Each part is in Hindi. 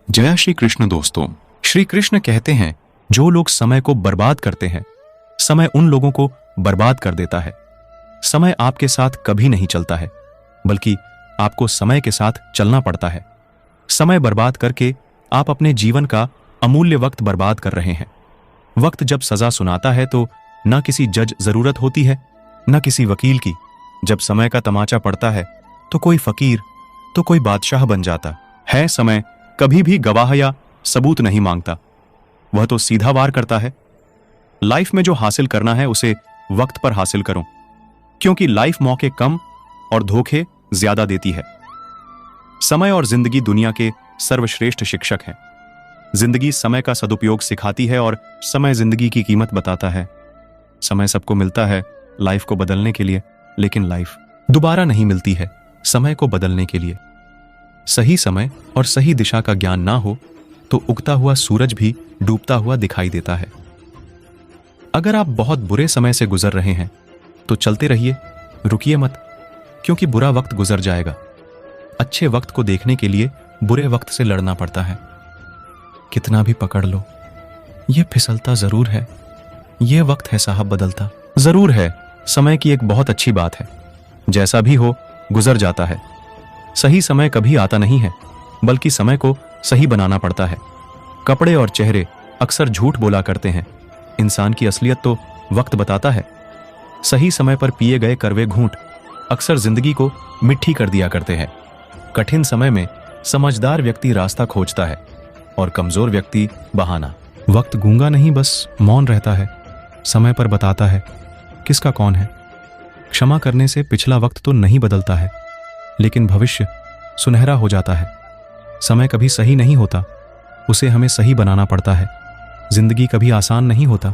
जय श्री कृष्ण दोस्तों। श्री कृष्ण कहते हैं जो लोग समय को बर्बाद करते हैं, समय उन लोगों को बर्बाद कर देता है। समय आपके साथ कभी नहीं चलता है, बल्कि आपको समय के साथ चलना पड़ता है। समय बर्बाद करके आप अपने जीवन का अमूल्य वक्त बर्बाद कर रहे हैं। वक्त जब सजा सुनाता है तो न किसी जज जरूरत होती है, न किसी वकील की। जब समय का तमाचा पड़ता है तो कोई फकीर तो कोई बादशाह बन जाता है। समय कभी भी गवाह या सबूत नहीं मांगता, वह तो सीधा वार करता है। लाइफ में जो हासिल करना है उसे वक्त पर हासिल करो, क्योंकि लाइफ मौके कम और धोखे ज्यादा देती है। समय और जिंदगी दुनिया के सर्वश्रेष्ठ शिक्षक हैं। जिंदगी समय का सदुपयोग सिखाती है और समय जिंदगी की कीमत बताता है। समय सबको मिलता है लाइफ को बदलने के लिए, लेकिन लाइफ दोबारा नहीं मिलती है समय को बदलने के लिए। सही समय और सही दिशा का ज्ञान ना हो तो उगता हुआ सूरज भी डूबता हुआ दिखाई देता है। अगर आप बहुत बुरे समय से गुजर रहे हैं तो चलते रहिए, रुकिए मत, क्योंकि बुरा वक्त गुजर जाएगा। अच्छे वक्त को देखने के लिए बुरे वक्त से लड़ना पड़ता है। कितना भी पकड़ लो, यह फिसलता जरूर है। यह वक्त है साहब बदलता जरूर है। समय की एक बहुत अच्छी बात है, जैसा भी हो गुजर जाता है। सही समय कभी आता नहीं है, बल्कि समय को सही बनाना पड़ता है। कपड़े और चेहरे अक्सर झूठ बोला करते हैं, इंसान की असलियत तो वक्त बताता है। सही समय पर पिए गए कड़वे घूंट अक्सर जिंदगी को मिट्टी कर दिया करते हैं। कठिन समय में समझदार व्यक्ति रास्ता खोजता है और कमजोर व्यक्ति बहाना। वक्त गूंगा नहीं, बस मौन रहता है, समय पर बताता है किसका कौन है। क्षमा करने से पिछला वक्त तो नहीं बदलता है, लेकिन भविष्य सुनहरा हो जाता है। समय कभी सही नहीं होता, उसे हमें सही बनाना पड़ता है। जिंदगी कभी आसान नहीं होता,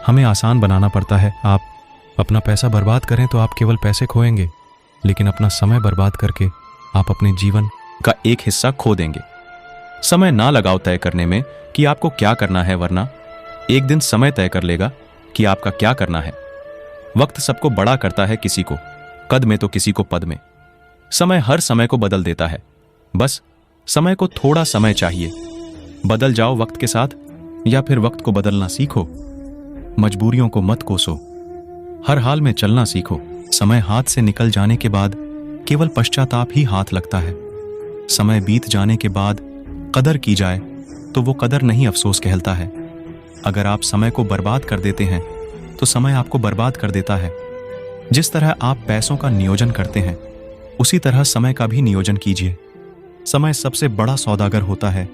हमें आसान बनाना पड़ता है। आप अपना पैसा बर्बाद करें तो आप केवल पैसे खोएंगे, लेकिन अपना समय बर्बाद करके आप अपने जीवन का एक हिस्सा खो देंगे। समय ना लगाओ तय करने में कि आपको क्या करना है, वरना एक दिन समय तय कर लेगा कि आपका क्या करना है। वक्त सबको बड़ा करता है, किसी को कद में तो किसी को पद में। समय हर समय को बदल देता है, बस समय को थोड़ा समय चाहिए। बदल जाओ वक्त के साथ, या फिर वक्त को बदलना सीखो। मजबूरियों को मत कोसो, हर हाल में चलना सीखो। समय हाथ से निकल जाने के बाद केवल पश्चाताप ही हाथ लगता है। समय बीत जाने के बाद कदर की जाए तो वो कदर नहीं, अफसोस कहलता है। अगर आप समय को बर्बाद कर देते हैं तो समय आपको बर्बाद कर देता है। जिस तरह आप पैसों का नियोजन करते हैं, उसी तरह समय का भी नियोजन कीजिए। समय सबसे बड़ा सौदागर होता है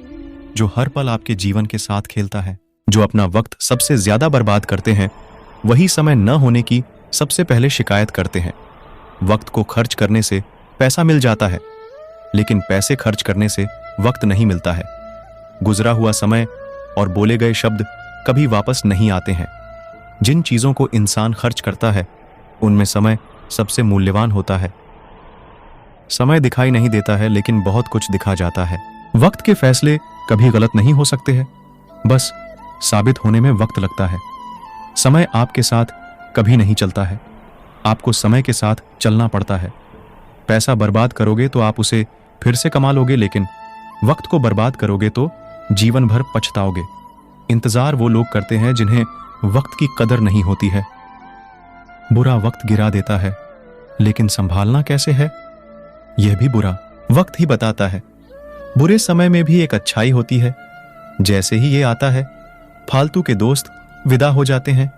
जो हर पल आपके जीवन के साथ खेलता है। जो अपना वक्त सबसे ज्यादा बर्बाद करते हैं, वही समय न होने की सबसे पहले शिकायत करते हैं। वक्त को खर्च करने से पैसा मिल जाता है, लेकिन पैसे खर्च करने से वक्त नहीं मिलता है। गुजरा हुआ समय और बोले गए शब्द कभी वापस नहीं आते हैं। जिन चीजों को इंसान खर्च करता है, उनमें समय सबसे मूल्यवान होता है। समय दिखाई नहीं देता है, लेकिन बहुत कुछ दिखा जाता है। वक्त के फैसले कभी गलत नहीं हो सकते हैं, बस साबित होने में वक्त लगता है। समय आपके साथ कभी नहीं चलता है, आपको समय के साथ चलना पड़ता है। पैसा बर्बाद करोगे तो आप उसे फिर से कमा लोगे, लेकिन वक्त को बर्बाद करोगे तो जीवन भर पछताओगे। इंतजार वो लोग करते हैं जिन्हें वक्त की कदर नहीं होती है। बुरा वक्त गिरा देता है, लेकिन संभालना कैसे है, यह भी बुरा वक्त ही बताता है। बुरे समय में भी एक अच्छाई होती है। जैसे ही ये आता है, फालतू के दोस्त विदा हो जाते हैं।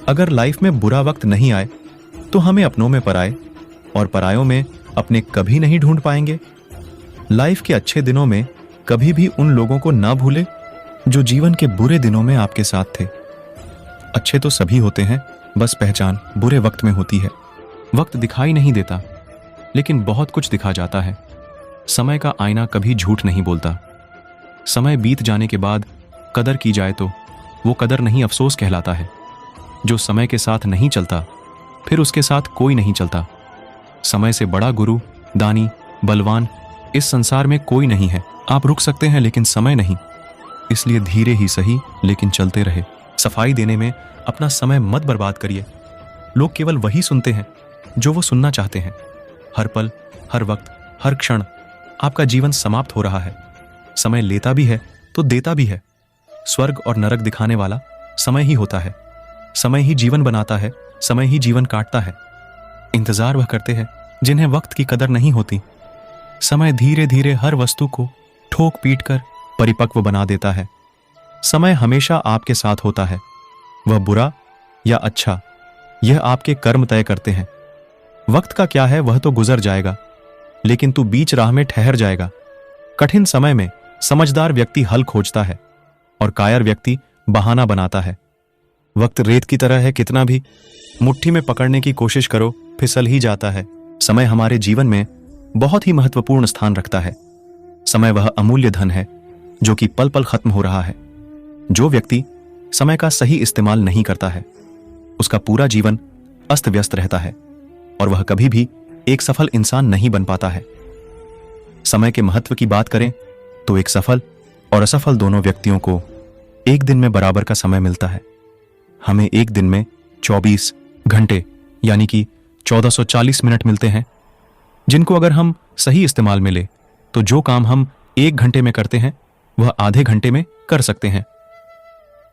अगर लाइफ में बुरा वक्त नहीं आए तो हमें अपनों में पराए और परायों में अपने कभी नहीं ढूंढ पाएंगे। लाइफ के अच्छे दिनों में कभी भी उन लोगों को ना भूले जो जीवन के बुरे दिनों में आपके साथ थे। अच्छे तो सभी होते हैं, बस पहचान बुरे वक्त में होती है। वक्त दिखाई नहीं देता, लेकिन बहुत कुछ दिखा जाता है। समय का आईना कभी झूठ नहीं बोलता। समय बीत जाने के बाद कदर की जाए तो वो कदर नहीं, अफसोस कहलाता है। जो समय के साथ नहीं चलता, फिर उसके साथ कोई नहीं चलता। समय से बड़ा गुरु, दानी, बलवान इस संसार में कोई नहीं है। आप रुक सकते हैं, लेकिन समय नहीं। इसलिए धीरे ही सही, लेकिन चलते रहे। सफाई देने में अपना समय मत बर्बाद करिए। लोग केवल वही सुनते हैं जो वो सुनना चाहते हैं। हर पल, हर वक्त, हर क्षण आपका जीवन समाप्त हो रहा है। समय लेता भी है तो देता भी है। स्वर्ग और नरक दिखाने वाला समय ही होता है। समय ही जीवन बनाता है, समय ही जीवन काटता है। इंतजार वह करते हैं जिन्हें वक्त की कदर नहीं होती। समय धीरे धीरे हर वस्तु को ठोक पीट कर परिपक्व बना देता है। समय हमेशा आपके साथ होता है। वह बुरा या अच्छा, यह आपके कर्म तय करते हैं। वक्त का क्या है, वह तो गुजर जाएगा, लेकिन तू बीच राह में ठहर जाएगा। कठिन समय में समझदार व्यक्ति हल खोजता है और कायर व्यक्ति बहाना बनाता है। वक्त रेत की तरह है, कितना भी मुट्ठी में पकड़ने की कोशिश करो फिसल ही जाता है। समय हमारे जीवन में बहुत ही महत्वपूर्ण स्थान रखता है। समय वह अमूल्य धन है जो कि पल पल खत्म हो रहा है। जो व्यक्ति समय का सही इस्तेमाल नहीं करता है, उसका पूरा जीवन अस्त व्यस्त रहता है और वह कभी भी एक सफल इंसान नहीं बन पाता है। समय के महत्व की बात करें तो एक सफल और असफल दोनों व्यक्तियों को एक दिन में बराबर का समय मिलता है। हमें एक दिन में 24 घंटे यानी कि 1440 मिनट मिलते हैं, जिनको अगर हम सही इस्तेमाल में ले तो जो काम हम 1 घंटे में करते हैं वह आधे घंटे में कर सकते हैं।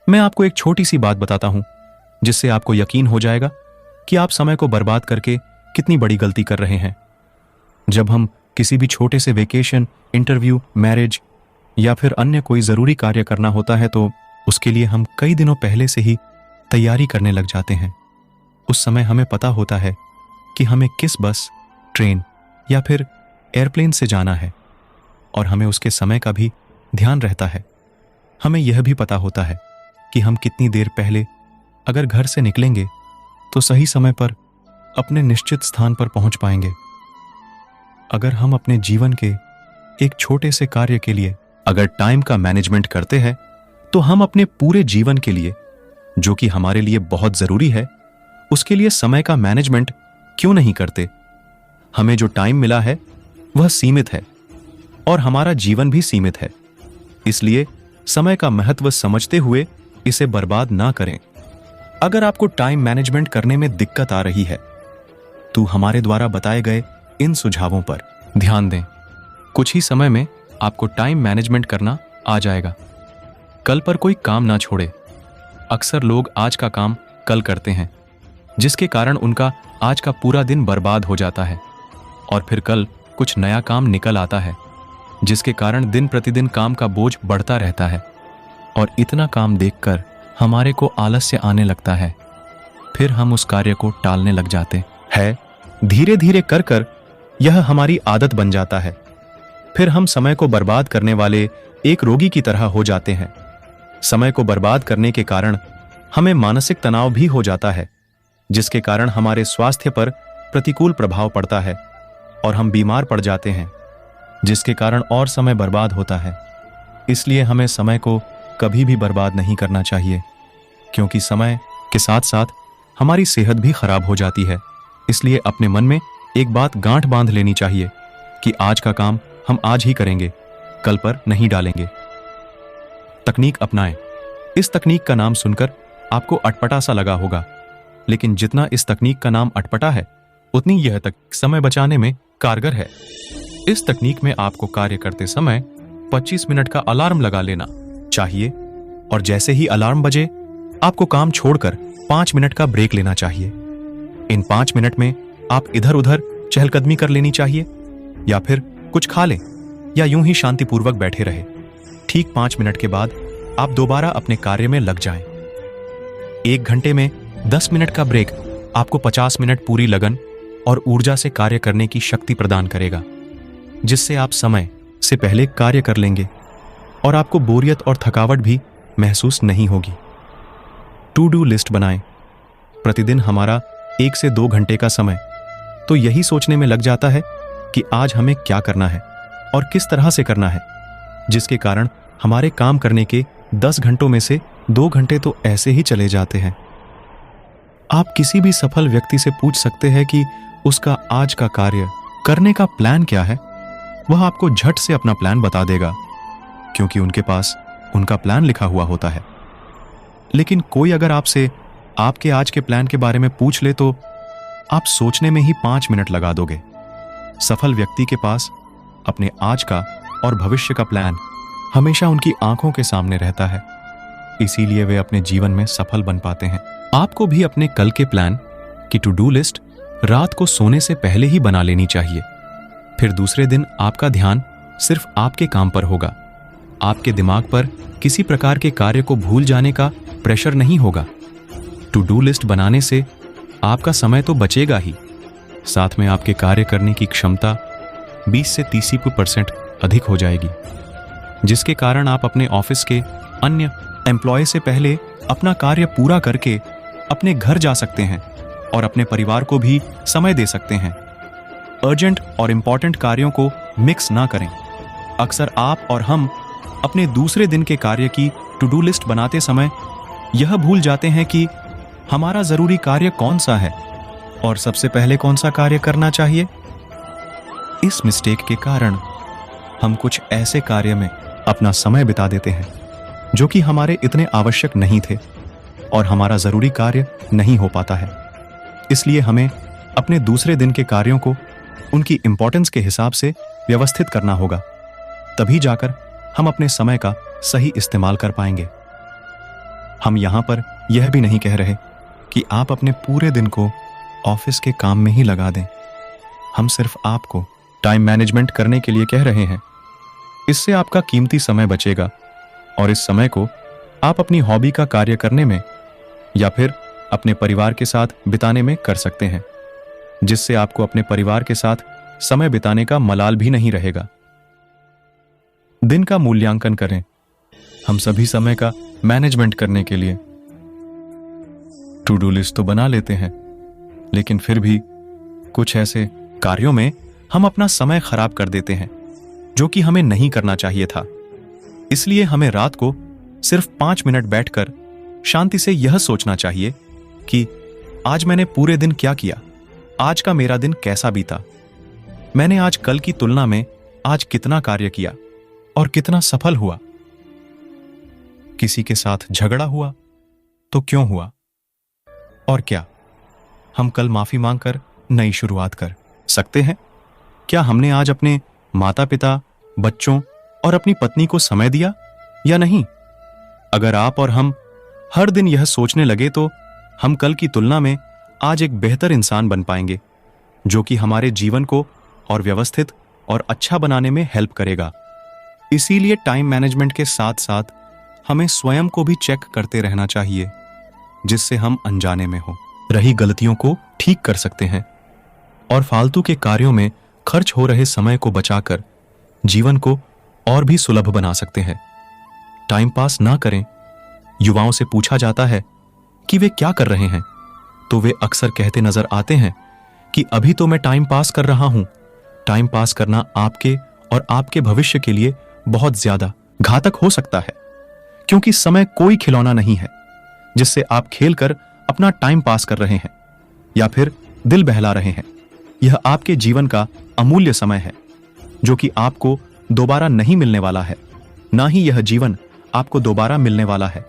मैं आपको एक छोटी सी बात बताता हूं जिससे आपको यकीन हो जाएगा कि आप समय को बर्बाद करके कितनी बड़ी गलती कर रहे हैं। जब हम किसी भी छोटे से वेकेशन, इंटरव्यू, मैरिज या फिर अन्य कोई जरूरी कार्य करना होता है तो उसके लिए हम कई दिनों पहले से ही तैयारी करने लग जाते हैं। उस समय हमें पता होता है कि हमें किस बस, ट्रेन या फिर एयरप्लेन से जाना है और हमें उसके समय का भी ध्यान रहता है। हमें यह भी पता होता है कि हम कितनी देर पहले अगर घर से निकलेंगे तो सही समय पर अपने निश्चित स्थान पर पहुंच पाएंगे। अगर हम अपने जीवन के एक छोटे से कार्य के लिए अगर टाइम का मैनेजमेंट करते हैं तो हम अपने पूरे जीवन के लिए, जो कि हमारे लिए बहुत जरूरी है, उसके लिए समय का मैनेजमेंट क्यों नहीं करते। हमें जो टाइम मिला है वह सीमित है और हमारा जीवन भी सीमित है, इसलिए समय का महत्व समझते हुए इसे बर्बाद ना करें। अगर आपको टाइम मैनेजमेंट करने में दिक्कत आ रही है तो हमारे द्वारा बताए गए इन सुझावों पर ध्यान दें। कुछ ही समय में आपको टाइम मैनेजमेंट करना आ जाएगा। कल पर कोई काम ना छोड़े। अक्सर लोग आज का काम कल करते हैं, जिसके कारण उनका आज का पूरा दिन बर्बाद हो जाता है और फिर कल कुछ नया काम निकल आता है, जिसके कारण दिन प्रतिदिन काम का बोझ बढ़ता रहता है और इतना काम देखकर हमारे को आलस्य आने लगता है। फिर हम उस कार्य को टालने लग जाते हैं। धीरे धीरे कर कर यह हमारी आदत बन जाता है। फिर हम समय को बर्बाद करने वाले एक रोगी की तरह हो जाते हैं। समय को बर्बाद करने के कारण हमें मानसिक तनाव भी हो जाता है, जिसके कारण हमारे स्वास्थ्य पर प्रतिकूल प्रभाव पड़ता है और हम बीमार पड़ जाते हैं, जिसके कारण और समय बर्बाद होता है। इसलिए हमें समय को कभी भी बर्बाद नहीं करना चाहिए, क्योंकि समय के साथ साथ हमारी सेहत भी खराब हो जाती है। इसलिए अपने मन में एक बात गांठ बांध लेनी चाहिए कि आज का काम हम आज ही करेंगे, कल पर नहीं डालेंगे। तकनीक अपनाएं। इस तकनीक का नाम सुनकर आपको अटपटा सा लगा होगा, लेकिन जितना इस तकनीक का नाम अटपटा है उतनी यह तक समय बचाने में कारगर है। इस तकनीक में आपको कार्य करते समय 25 मिनट का अलार्म लगा लेना चाहिए और जैसे ही अलार्म बजे आपको काम छोड़कर 5 मिनट का ब्रेक लेना चाहिए। इन 5 मिनट में आप इधर उधर चहलकदमी कर लेनी चाहिए या फिर कुछ खा लें या यूं ही शांतिपूर्वक बैठे रहे। ठीक 5 मिनट के बाद आप दोबारा अपने कार्य में लग जाएं। 1 घंटे में 10 मिनट का ब्रेक आपको 50 मिनट पूरी लगन और ऊर्जा से कार्य करने की शक्ति प्रदान करेगा, जिससे आप समय से पहले कार्य कर लेंगे और आपको बोरियत और थकावट भी महसूस नहीं होगी। टू डू लिस्ट बनाएं। प्रतिदिन हमारा 1 से 2 घंटे का समय तो यही सोचने में लग जाता है कि आज हमें क्या करना है और किस तरह से करना है, जिसके कारण हमारे काम करने के 10 घंटों में से 2 घंटे तो ऐसे ही चले जाते हैं। आप किसी भी सफल व्यक्ति से पूछ सकते हैं कि उसका आज का कार्य करने का प्लान क्या है। वह आपको झट से अपना प्लान बता देगा, क्योंकि उनके पास उनका प्लान लिखा हुआ होता है। लेकिन कोई अगर आपसे आपके आज के प्लान के बारे में पूछ ले तो आप सोचने में ही 5 मिनट लगा दोगे। सफल व्यक्ति के पास अपने आज का और भविष्य का प्लान हमेशा उनकी आंखों के सामने रहता है, इसीलिए वे अपने जीवन में सफल बन पाते हैं। आपको भी अपने कल के प्लान की टू डू लिस्ट रात को सोने से पहले ही बना लेनी चाहिए। फिर दूसरे दिन आपका ध्यान सिर्फ आपके काम पर होगा। आपके दिमाग पर किसी प्रकार के कार्य को भूल जाने का प्रेशर नहीं होगा। टू डू लिस्ट बनाने से आपका समय तो बचेगा ही, साथ में आपके कार्य करने की क्षमता 20 से 30% अधिक हो जाएगी, जिसके कारण आप अपने ऑफिस के अन्य एम्प्लॉय से पहले अपना कार्य पूरा करके अपने घर जा सकते हैं और अपने परिवार को भी समय दे सकते हैं। अर्जेंट और इंपॉर्टेंट कार्यों को मिक्स ना करें। अक्सर आप और हम अपने दूसरे दिन के कार्य की टू डू लिस्ट बनाते समय यह भूल जाते हैं कि हमारा जरूरी कार्य कौन सा है और सबसे पहले कौन सा कार्य करना चाहिए। इस मिस्टेक के कारण हम कुछ ऐसे कार्य में अपना समय बिता देते हैं जो कि हमारे इतने आवश्यक नहीं थे और हमारा जरूरी कार्य नहीं हो पाता है। इसलिए हमें अपने दूसरे दिन के कार्यों को उनकी इंपॉर्टेंस के हिसाब से व्यवस्थित करना होगा, तभी जाकर हम अपने समय का सही इस्तेमाल कर पाएंगे। हम यहां पर यह भी नहीं कह रहे कि आप अपने पूरे दिन को ऑफिस के काम में ही लगा दें। हम सिर्फ आपको टाइम मैनेजमेंट करने के लिए कह रहे हैं। इससे आपका कीमती समय बचेगा और इस समय को आप अपनी हॉबी का कार्य करने में या फिर अपने परिवार के साथ बिताने में कर सकते हैं, जिससे आपको अपने परिवार के साथ समय बिताने का मलाल भी नहीं रहेगा। दिन का मूल्यांकन करें। हम सभी समय का मैनेजमेंट करने के लिए टू डू लिस्ट तो बना लेते हैं, लेकिन फिर भी कुछ ऐसे कार्यों में हम अपना समय खराब कर देते हैं जो कि हमें नहीं करना चाहिए था। इसलिए हमें रात को सिर्फ 5 मिनट बैठकर शांति से यह सोचना चाहिए कि आज मैंने पूरे दिन क्या किया, आज का मेरा दिन कैसा बीता, मैंने आज कल की तुलना में आज कितना कार्य किया और कितना सफल हुआ। किसी के साथ झगड़ा हुआ तो क्यों हुआ और क्या हम कल माफी मांगकर नई शुरुआत कर सकते हैं। क्या हमने आज अपने माता पिता, बच्चों और अपनी पत्नी को समय दिया या नहीं। अगर आप और हम हर दिन यह सोचने लगे तो हम कल की तुलना में आज एक बेहतर इंसान बन पाएंगे, जो कि हमारे जीवन को और व्यवस्थित और अच्छा बनाने में हेल्प करेगा। इसीलिए टाइम मैनेजमेंट के साथ साथ हमें स्वयं को भी चेक करते रहना चाहिए, जिससे हम अनजाने में हो रही गलतियों को ठीक कर सकते हैं और फालतू के कार्यों में खर्च हो रहे समय को बचाकर जीवन को और भी सुलभ बना सकते हैं। टाइम पास ना करें। युवाओं से पूछा जाता है कि वे क्या कर रहे हैं, तो वे अक्सर कहते नजर आते हैं कि अभी तो मैं टाइम पास कर रहा हूं। टाइम पास करना आपके और आपके भविष्य के लिए बहुत ज्यादा घातक हो सकता है, क्योंकि समय कोई खिलौना नहीं है जिससे आप खेलकर अपना टाइम पास कर रहे हैं या फिर दिल बहला रहे हैं। यह आपके जीवन का अमूल्य समय है, जो कि आपको दोबारा नहीं मिलने वाला है। ना ही यह जीवन आपको दोबारा मिलने वाला है।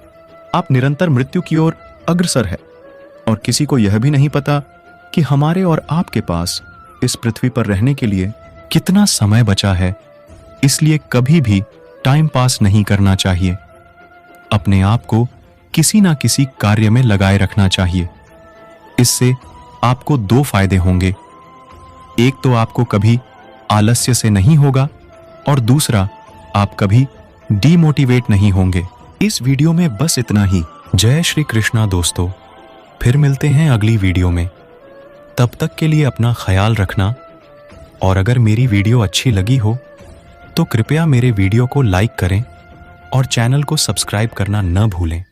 आप निरंतर मृत्यु की ओर अग्रसर है और किसी को यह भी नहीं पता कि हमारे और आपके पास इस पृथ्वी पर रहने के लिए कितना समय बचा है। इसलिए कभी भी टाइम पास नहीं करना चाहिए। अपने आप को किसी ना किसी कार्य में लगाए रखना चाहिए। इससे आपको 2 फायदे होंगे। एक तो आपको कभी आलस्य से नहीं होगा और दूसरा आप कभी डीमोटिवेट नहीं होंगे। इस वीडियो में बस इतना ही। जय श्री कृष्णा दोस्तों, फिर मिलते हैं अगली वीडियो में। तब तक के लिए अपना ख्याल रखना और अगर मेरी वीडियो अच्छी लगी हो तो कृपया मेरे वीडियो को लाइक करें और चैनल को सब्सक्राइब करना न भूलें।